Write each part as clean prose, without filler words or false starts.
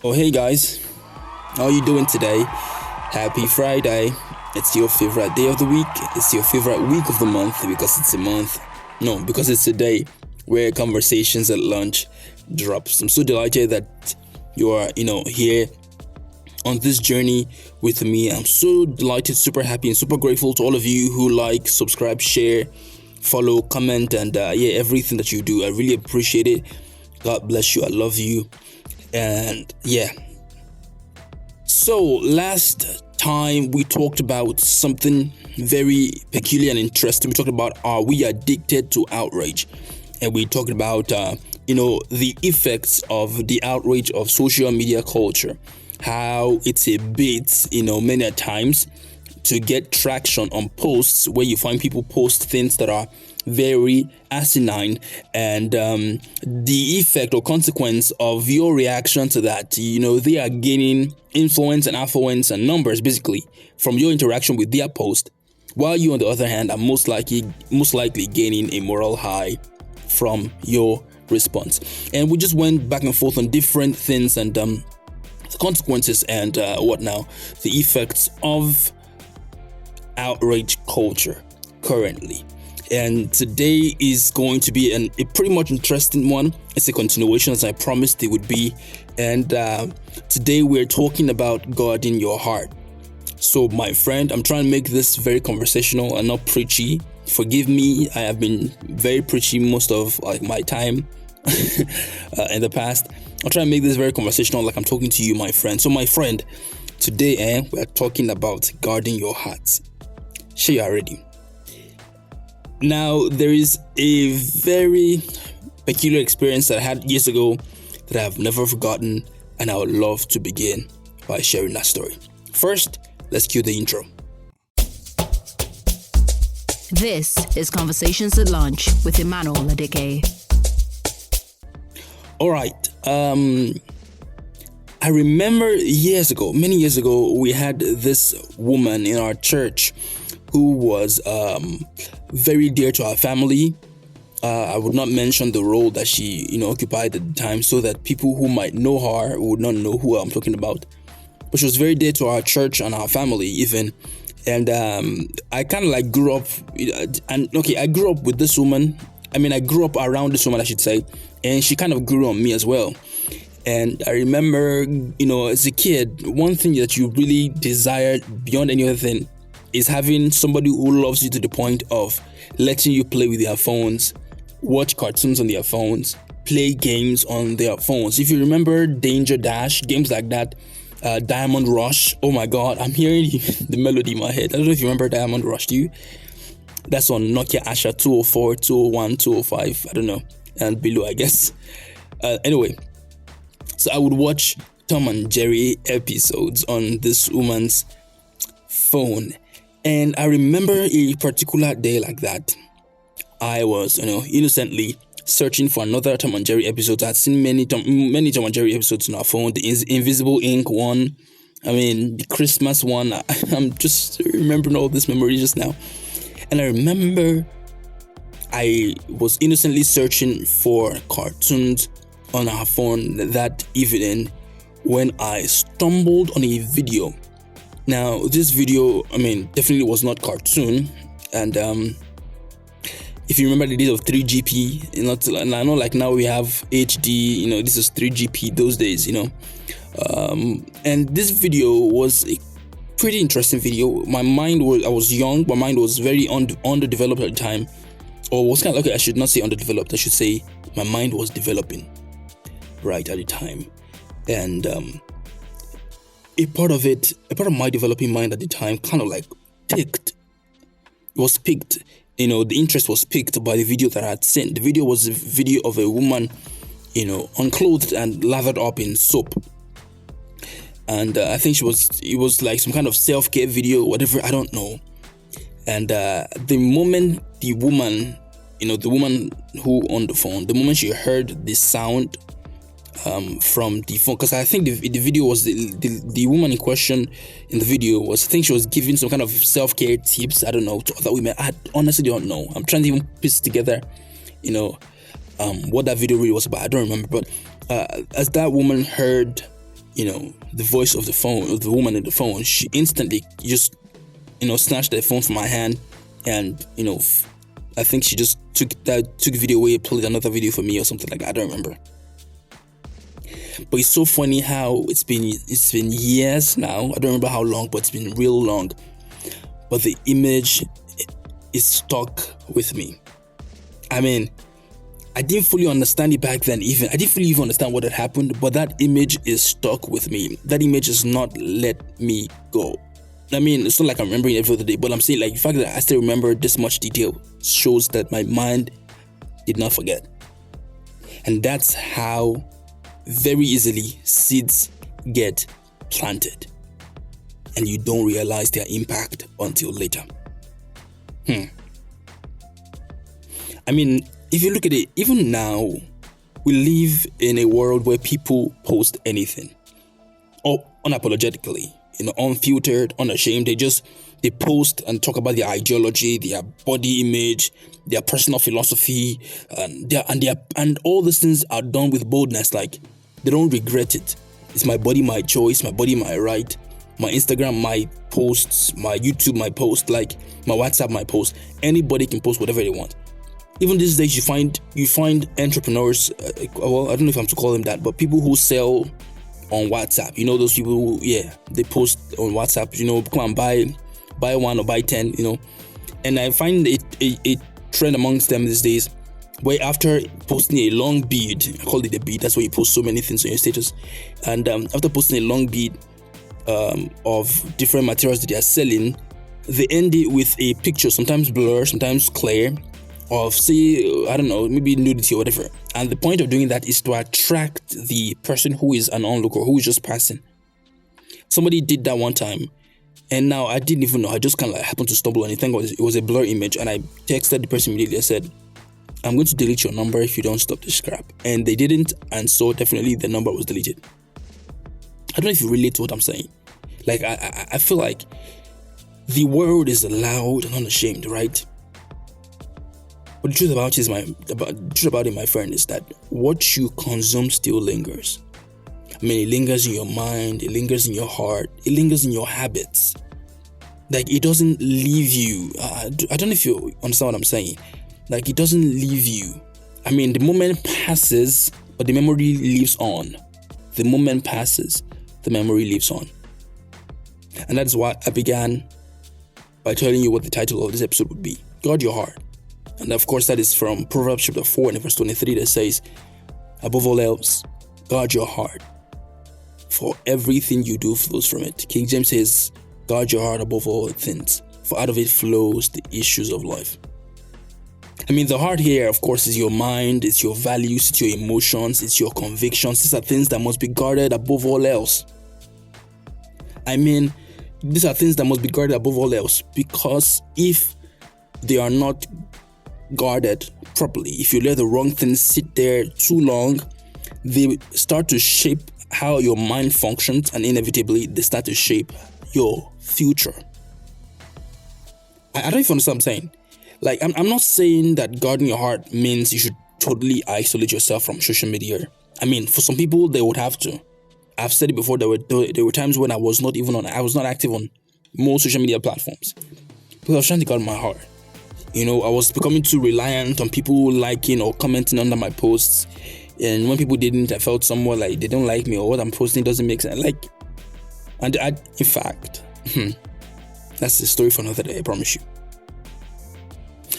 Oh, hey guys, how are you doing today? Happy Friday. It's your favorite day of the week. It's your favorite week of the month because it's a month. No, because it's a day where conversations at lunch drops. I'm so delighted that you are, here on this journey with me. I'm so delighted, super happy, and super grateful to all of you who like, subscribe, share, follow, comment, and everything that you do. I really appreciate it. God bless you. I love you. And so last time we talked about something very peculiar and interesting. We talked about, are we addicted to outrage? And we talked about the effects of the outrage of social media culture, how it's a bit many a times to get traction on posts where you find people post things that are very asinine, and the effect or consequence of your reaction to that, they are gaining influence and affluence and numbers basically from your interaction with their post, while you on the other hand are most likely gaining a moral high from your response. And we just went back and forth on different things and the consequences and the effects of outrage culture currently. And today is going to be a pretty much interesting one. It's a continuation, as I promised it would be. And today we're talking about guarding your heart. So my friend, I'm trying to make this very conversational and not preachy. Forgive me, I have been very preachy most of my time in the past. I'll try and make this very conversational, like I'm talking to you, my friend. So my friend, today we're talking about guarding your heart. Sure, you are ready. Now, there is a very peculiar experience that I had years ago that I have never forgotten, and I would love to begin by sharing that story. First, let's cue the intro. This is Conversations at Lunch with Emmanuel. All right. I remember many years ago, we had this woman in our church who was very dear to our family. I would not mention the role that she, occupied at the time, so that people who might know her would not know who I'm talking about. But she was very dear to our church and our family even. And I kind of grew up, I grew up with this woman. I grew up around this woman, I should say, and she kind of grew on me as well. And I remember, as a kid, one thing that you really desired beyond any other thing is having somebody who loves you to the point of letting you play with their phones, watch cartoons on their phones, play games on their phones. If you remember Danger Dash, games like that, Diamond Rush. Oh my God, I'm hearing the melody in my head. I don't know if you remember Diamond Rush, do you? That's on Nokia Asha 204, 201, 205, I don't know, and below, I guess. Anyway, so I would watch Tom and Jerry episodes on this woman's phone. And I remember a particular day like that. I was, innocently searching for another Tom and Jerry episode. I'd seen many Tom and Jerry episodes on our phone. The Invisible Ink one, the Christmas one. I'm just remembering all these memories just now. And I remember I was innocently searching for cartoons on our phone that evening when I stumbled on a video. Now, this video, definitely was not cartoon. And if you remember the days of 3GP, I know like now we have HD, this is 3GP those days, And this video was a pretty interesting video. I was young, my mind was very underdeveloped at the time. Or was kind of, I should not say underdeveloped, I should say my mind was developing right at the time. And a part of my developing mind at the time kind of picked. The interest was picked by the video that I had seen. The video was a video of a woman, unclothed and lathered up in soap. And I think it was like some kind of self-care video, whatever, I don't know. And the moment the woman who on the phone, the moment she heard the sound from the phone, because I think the video was the woman in question in the video was, I think she was giving some kind of self-care tips, I don't know, to other women. I honestly don't know. I'm trying to even piece together, what that video really was about. I don't remember. But as that woman heard the voice of the phone, of the woman in the phone, she instantly just, snatched the phone from my hand, and, I think she just took the video away, played another video for me or something like that. I don't remember. But it's so funny how it's been years now. I don't remember how long, but it's been real long. But the image is stuck with me. I mean, I didn't fully understand it back then. I didn't fully even understand what had happened, but that image is stuck with me. That image has not let me go. I mean, it's not like I'm remembering it every other day, but I'm saying, like, the fact that I still remember this much detail shows that my mind did not forget. And that's how very easily seeds get planted, and you don't realize their impact until later. I mean, if you look at it, even now, we live in a world where people post anything, or unapologetically, unfiltered, unashamed. They post and talk about their ideology, their body image, their personal philosophy, and all these things are done with boldness. Like, they don't regret it. It's my body, my choice, my body, my right. My Instagram, my posts, my YouTube, my post, like my WhatsApp, my post. Anybody can post whatever they want. Even these days, you find entrepreneurs. Well, I don't know if I'm to call them that, but people who sell on WhatsApp. Those people who, they post on WhatsApp. Come and buy one or buy 10. And I find a trend amongst them these days, where after posting a long bead, I call it a bead. That's why you post so many things on your status. And after posting a long bead of different materials that they are selling, they end it with a picture, sometimes blur, sometimes clear, of, say, I don't know, maybe nudity or whatever. And the point of doing that is to attract the person who is an onlooker, who is just passing. Somebody did that one time, and now I didn't even know. I just kind of happened to stumble on it. It was a blur image, and I texted the person immediately. I said, I'm going to delete your number if you don't stop this crap. And they didn't, and so definitely the number was deleted. I don't know if you relate to what I'm saying. Like, I feel like the world is loud and unashamed, right? But the truth about it, my friend, is that what you consume still lingers. I mean, it lingers in your mind, it lingers in your heart, it lingers in your habits. Like, it doesn't leave you. I don't know if you understand what I'm saying. Like, it doesn't leave you. I mean, the moment passes, but the memory lives on. The moment passes, the memory lives on. And that's why I began by telling you what the title of this episode would be. Guard your heart. And of course, that is from Proverbs chapter 4 and verse 23 that says, above all else, guard your heart, for everything you do flows from it. King James says, guard your heart above all things, for out of it flows the issues of life. I mean, the heart here, of course, is your mind, it's your values, it's your emotions, it's your convictions. These are things that must be guarded above all else. I mean, these are things that must be guarded above all else, because if they are not guarded properly, if you let the wrong things sit there too long, they start to shape how your mind functions, and inevitably they start to shape your future. I don't know if you understand what I'm saying. Like, I'm not saying that guarding your heart means you should totally isolate yourself from social media. I mean, for some people, they would have to. I've said it before, there were times when I was not active on most social media platforms, because I was trying to guard my heart. I was becoming too reliant on people liking or commenting under my posts. And when people didn't, I felt somewhat like they don't like me, or what I'm posting doesn't make sense. In fact, that's the story for another day, I promise you.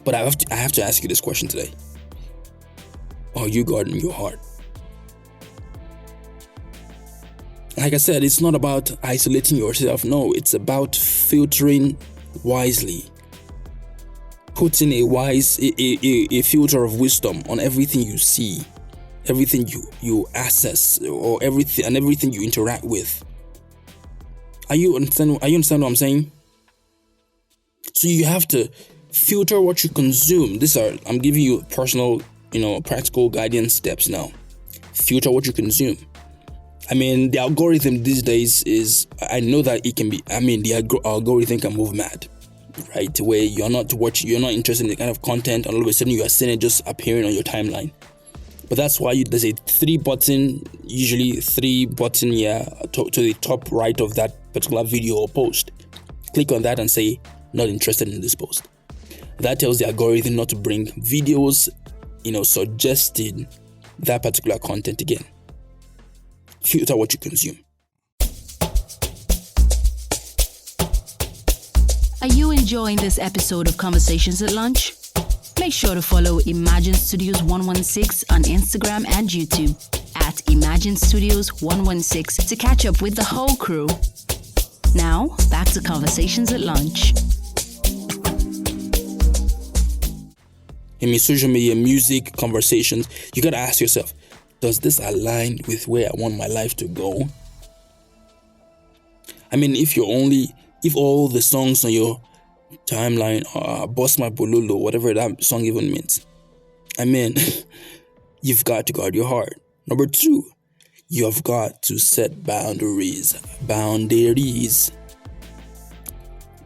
But I have to ask you this question today. Are you guarding your heart? Like I said, it's not about isolating yourself. No, it's about filtering wisely. Putting a filter of wisdom on everything you see, everything you access, or everything you interact with. Are you understand what I'm saying? So you have to filter what you consume. I'm giving you personal, practical guidance steps now. Filter what you consume. I mean, the algorithm these days is, I know that it can be, the algorithm can move mad, right? Where you're not interested in the kind of content, and all of a sudden you are seeing it just appearing on your timeline. But that's why there's a usually three button, to the top right of that particular video or post. Click on that and say, not interested in this post. That tells the algorithm not to bring videos, suggesting that particular content again. Filter what you consume. Are you enjoying this episode of Conversations at Lunch? Make sure to follow Imagine Studios 116 on Instagram and YouTube at Imagine Studios 116 to catch up with the whole crew. Now, back to Conversations at Lunch. In social media, music, conversations, you gotta ask yourself, does this align with where I want my life to go? I mean, if all the songs on your timeline are Boss My Bololo, whatever that song even means, I mean, you've got to guard your heart. Number 2, you have got to set boundaries. Boundaries.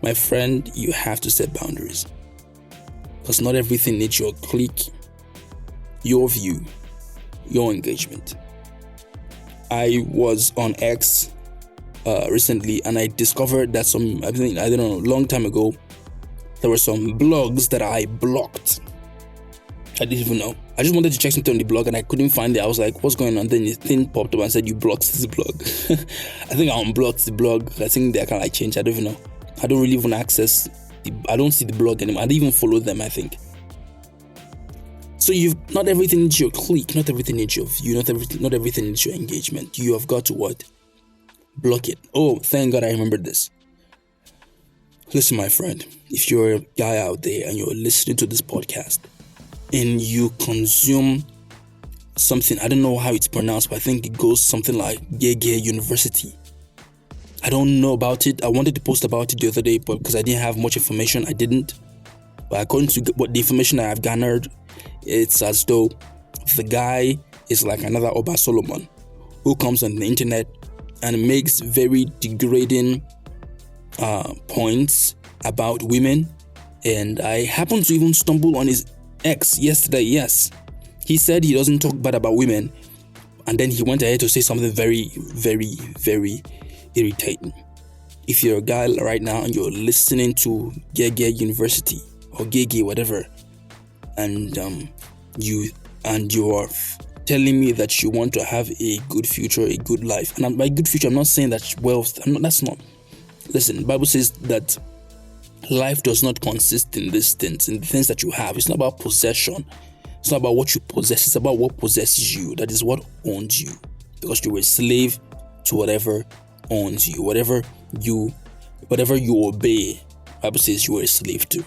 My friend, you have to set boundaries. Because not everything needs your click, your view, your engagement. I was on X recently, and I discovered that a long time ago, there were some blogs that I blocked. I didn't even know. I just wanted to check something on the blog and I couldn't find it. I was like, what's going on? Then the thing popped up and said, you blocked this blog. I think I unblocked the blog. I think they kind of changed. I don't even know. I don't really even access I don't see the blog anymore. I don't even follow them, I think. So not everything needs your click, not everything needs your view, not everything needs your engagement. You have got to what? Block it. Oh, thank God I remembered this. Listen, my friend, if you're a guy out there and you're listening to this podcast and you consume something, I don't know how it's pronounced, but I think it goes something like Gege University. I don't know about it. I wanted to post about it the other day, but because I didn't have much information, I didn't. But according to what the information I have garnered, it's as though the guy is like another Oba Solomon who comes on the internet and makes very degrading points about women. And I happened to even stumble on his X yesterday. Yes, he said he doesn't talk bad about women, and then he went ahead to say something very, very, very irritating. If you're a guy right now and you're listening to Gege University or Gege whatever, and you are telling me that you want to have a good future, a good life, and by good future I'm not saying that wealth. That's not. Listen, the Bible says that life does not consist in these things, in the things that you have. It's not about possession. It's not about what you possess. It's about what possesses you. That is what owns you, because you were a slave to whatever owns you. Whatever you obey, the Bible says you were a slave to.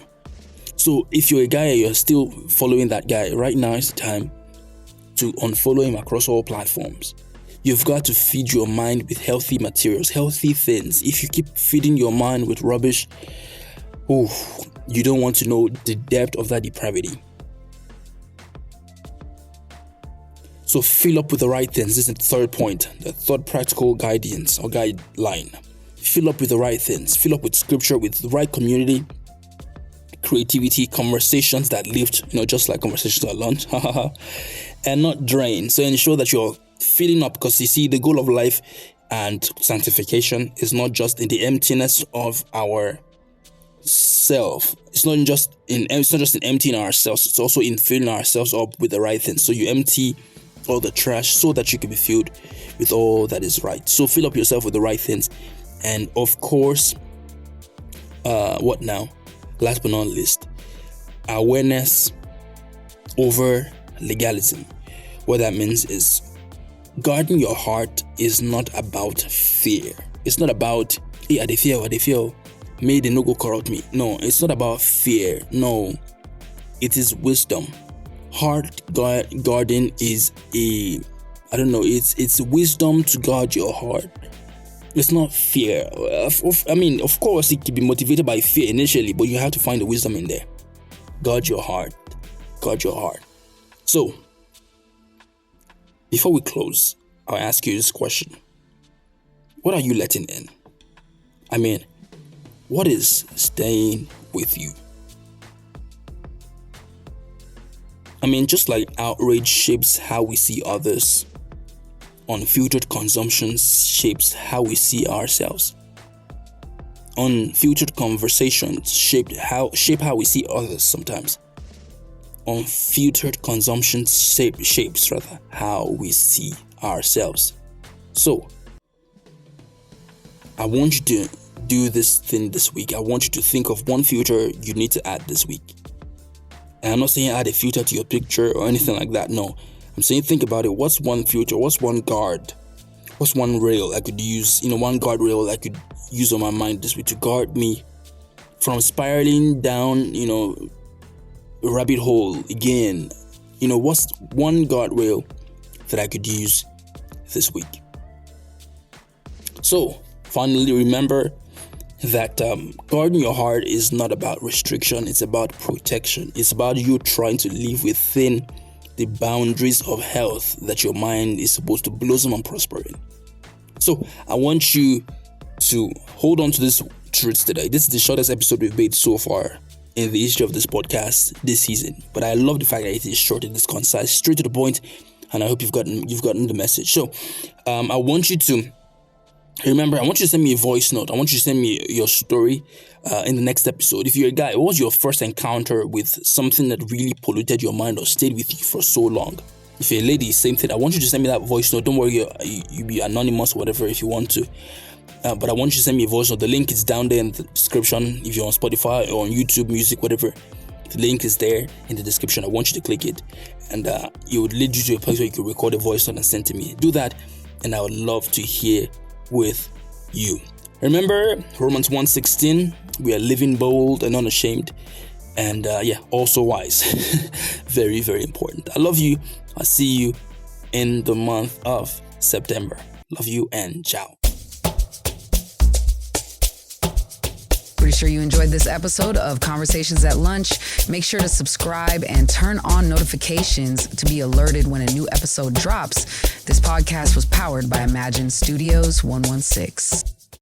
So if you're a guy and you're still following that guy, right now is the time to unfollow him across all platforms. You've got to feed your mind with healthy materials, healthy things. If you keep feeding your mind with rubbish, you don't want to know the depth of that depravity. So fill up with the right things. This is the third point, the third practical guidance or guideline. Fill up with the right things. Fill up with scripture, with the right community, creativity, conversations that lift, just like Conversations at Lunch, and not drain. So ensure that you're filling up, because you see, the goal of life and sanctification is not just in the emptiness of our self. It's not just in emptying ourselves. It's also in filling ourselves up with the right things. So you empty all the trash so that you can be filled with all that is right. So fill up yourself with the right things. And of course, what now? Last but not least, awareness over legalism. What that means is guarding your heart is not about fear. It's not about, hey, I dey fear. May they no go corrupt me. No, it's not about fear. No, it is wisdom. Heart guarding is it's wisdom to guard your heart. It's not fear. Of course, it can be motivated by fear initially, but you have to find the wisdom in there. Guard your heart. Guard your heart. So, before we close, I'll ask you this question. What are you letting in? What is staying with you? I mean, just like outrage shapes how we see others, unfiltered consumption shapes how we see ourselves. Unfiltered conversations shape how we see others sometimes. Unfiltered consumption shapes how we see ourselves. So, I want you to do this thing this week. I want you to think of one filter you need to add this week. And I'm not saying add a filter to your picture or anything like that. No, I'm saying think about it. What's one filter? What's one guard? What's one rail I could use? One guardrail I could use on my mind this week to guard me from spiraling down, a rabbit hole again. What's one guardrail that I could use this week? So, finally, remember that guarding your heart is not about restriction, it's about protection. It's about you trying to live within the boundaries of health that your mind is supposed to blossom and prosper in. So I want you to hold on to this truth today. This is the shortest episode we've made so far in the history of this podcast this season, but I love the fact that it is short, it is concise, straight to the point, and I hope you've gotten the message. So I want you to remember, I want you to send me a voice note. I want you to send me your story in the next episode. If you're a guy, what was your first encounter with something that really polluted your mind or stayed with you for so long? If you're a lady, same thing. I want you to send me that voice note. Don't worry, you be anonymous or whatever if you want to. But I want you to send me a voice note. The link is down there in the description. If you're on Spotify or on YouTube Music, whatever, the link is there in the description. I want you to click it. And it would lead you to a place where you can record a voice note and send to me. Do that, and I would love to hear with you. Remember Romans 1:16, we are living bold and unashamed, and also wise. Very, very important. I love you. I'll see you in the month of September. Love you and ciao. Pretty sure you enjoyed this episode of Conversations at Lunch. Make sure to subscribe and turn on notifications to be alerted when a new episode drops. This podcast was powered by Imagine Studios 116.